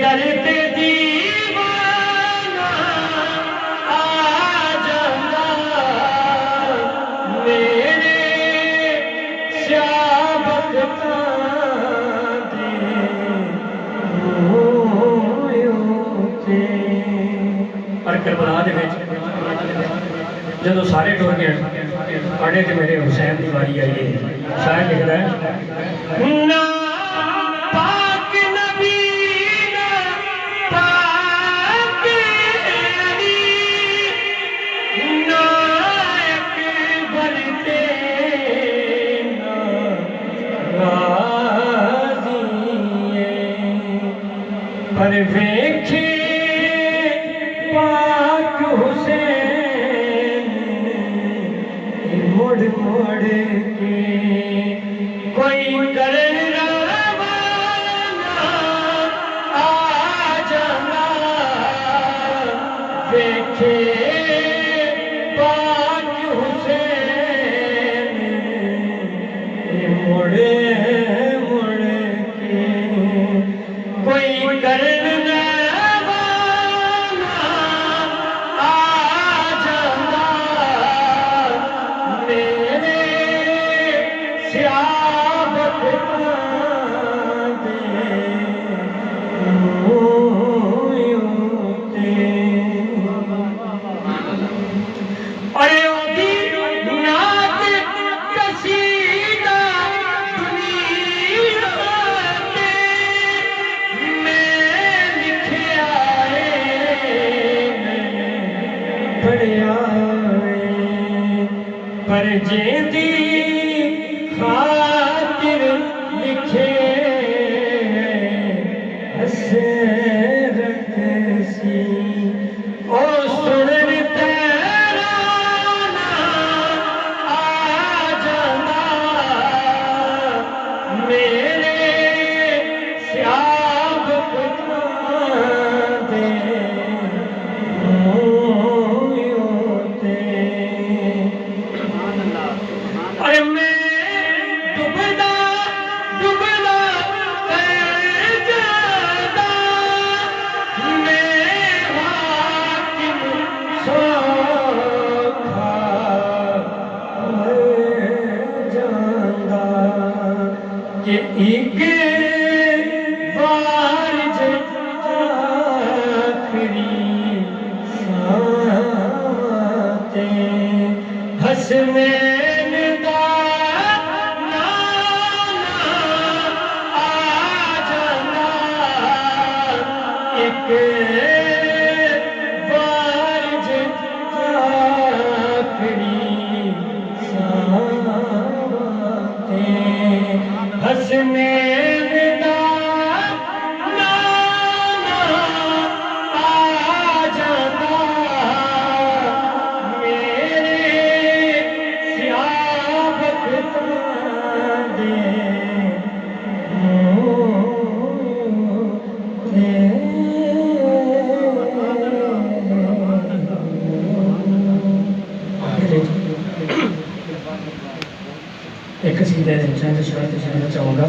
दर्द दीवाना आ जाना मेरे श्याबकता दे और करबला दे विच जदों सारे टुर गए आड़े ते मेरे हुसैन की वारी आई है। शायर लिखता है ना पाक नबी ना पाक अली ना अकबर ते ना गाज़ी पर वेखे पाक हुसैन मुड़ मुड़ के कोई करे रवाना आ जाना देखे पाक हुसैन मुड़ मुड़ के कोई करे पर जेदी खातिर लिखे हसरत सी ओ सुन तेरा आ जाना मेरे श्याबकता दे अरे मैं डुबदा डुबदा जादा मैं हाकिम सोखा जादा कि एक बार आखिरी साते हंसने बार आखिरी साते हंसने आ जाना मेरे श्याबकता दे एक कसीदा है हुसैन से शायद चाहूँगा।